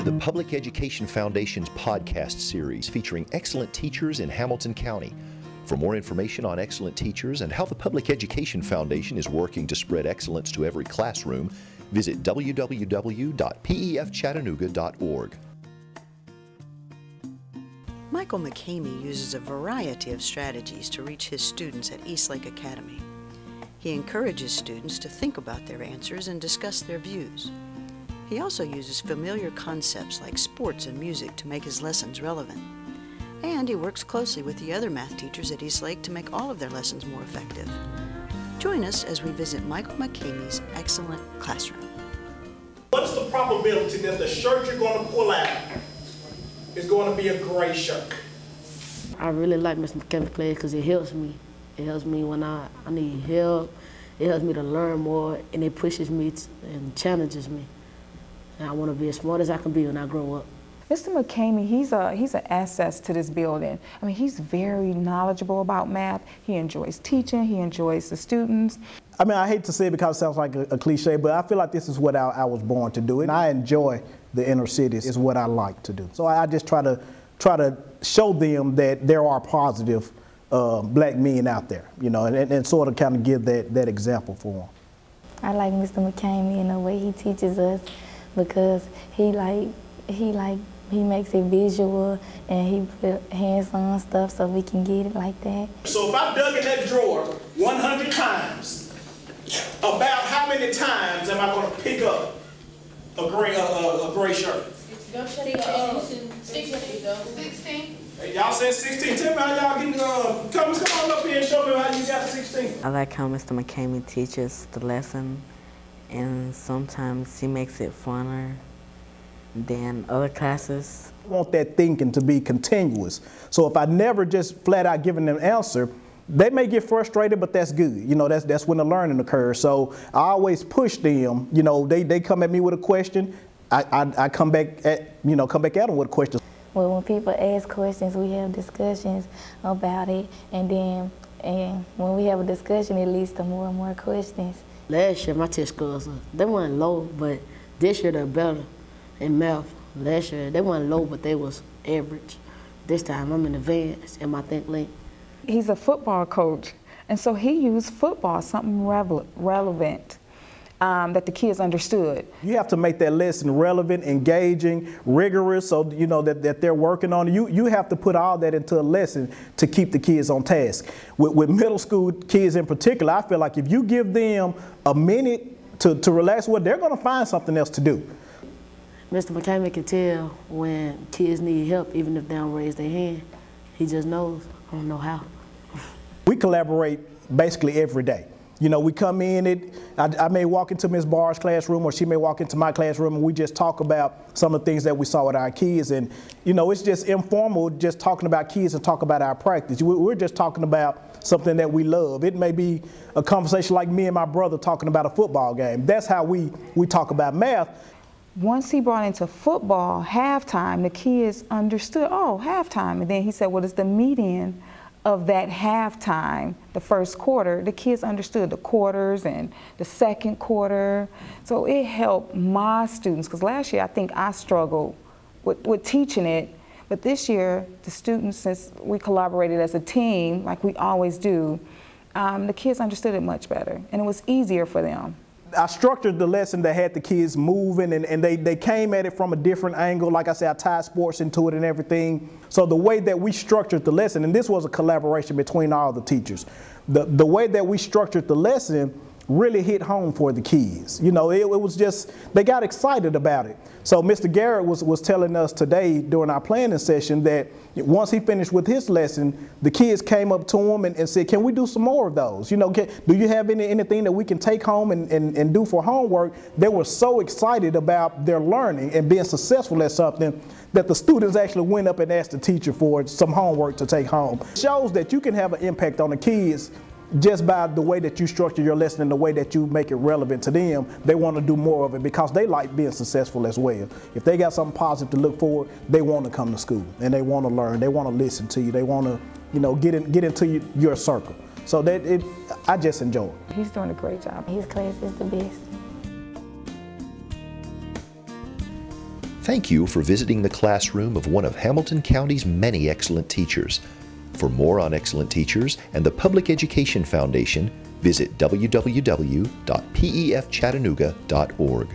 to the Public Education Foundation's podcast series featuring excellent teachers in Hamilton County. For more information on excellent teachers and how the Public Education Foundation is working to spread excellence to every classroom, visit www.pefchattanooga.org. Michael McKamey uses a variety of strategies to reach his students at Eastlake Academy. He encourages students to think about their answers and discuss their views. He also uses familiar concepts like sports and music to make his lessons relevant. And he works closely with the other math teachers at Eastlake to make all of their lessons more effective. Join us as we visit Michael McKamey's excellent classroom. What's the probability that the shirt you're going to pull out is going to be a gray shirt? I really like Mr. McKamey's class because it helps me. It helps me when I need help. It helps me to learn more, and it pushes me and challenges me. And I want to be as smart as I can be when I grow up. Mr. McKamey, he's an asset to this building. I mean, he's very knowledgeable about math. He enjoys teaching. He enjoys the students. I mean, I hate to say it because it sounds like a cliche, but I feel like this is what I was born to do. And I enjoy the inner cities. It's what I like to do. So I just try to show them that there are positive black men out there, you know, and sort of kind of give that example for them. I like Mr. McKamey in the way he teaches us because he makes it visual and he put hands-on stuff so we can get it like that. So if I dug in that drawer 100 times, about how many times am I going to pick up a gray shirt? 16. Y'all said 16. Tell me how y'all can come on up here and show me how you got 16. I like how Mr. McKamey teaches the lesson, and sometimes he makes it funner than other classes. I want that thinking to be continuous. So if I never just flat out giving them an answer, they may get frustrated, but that's good. You know, that's when the learning occurs. So I always push them. You know, they come at me with a question, I come back at them with a question. Well, when people ask questions, we have discussions about it, and when we have a discussion, it leads to more and more questions. Last year, my test scores, they weren't low, but this year they're better in math. Last year, they weren't low, but they was average. This time, I'm in advanced in my think link. He's a football coach, and so he used football, something relevant. That the kids understood. You have to make that lesson relevant, engaging, rigorous, so you know that they're working on it. You have to put all that into a lesson to keep the kids on task. With middle school kids in particular, I feel like if you give them a minute to relax with, they're going to find something else to do. Mr. McKamey can tell when kids need help, even if they don't raise their hand. He just knows. I don't know how. We collaborate basically every day. You know, we come in, I may walk into Ms. Barr's classroom or she may walk into my classroom and we just talk about some of the things that we saw with our kids. And, you know, it's just informal, just talking about kids and talk about our practice. We're just talking about something that we love. It may be a conversation like me and my brother talking about a football game. That's how we talk about math. Once he brought into football, halftime, the kids understood, oh, halftime. And then he said, well, it's the median of that halftime, the first quarter. The kids understood the quarters and the second quarter. So it helped my students, because last year I think I struggled with teaching it, but this year the students, since we collaborated as a team, like we always do, the kids understood it much better and it was easier for them. I structured the lesson that had the kids moving and they came at it from a different angle. Like I said, I tied sports into it and everything. So the way that we structured the lesson, and this was a collaboration between all the teachers, the way that we structured the lesson really hit home for the kids. You know, it was just, they got excited about it. So Mr. Garrett was telling us today during our planning session that once he finished with his lesson, the kids came up to him and said, can we do some more of those? You know, do you have anything that we can take home and do for homework? They were so excited about their learning and being successful at something that the students actually went up and asked the teacher for some homework to take home. It shows that you can have an impact on the kids just by the way that you structure your lesson and the way that you make it relevant to them. They want to do more of it because they like being successful as well. If they got something positive to look forward, they want to come to school and they want to learn. They want to listen to you. They want to, you know, get into your circle. So I just enjoy it. He's doing a great job. His class is the best. thank you for visiting the classroom of one of Hamilton County's many excellent teachers. For more on excellent teachers and the Public Education Foundation, visit www.pefchattanooga.org.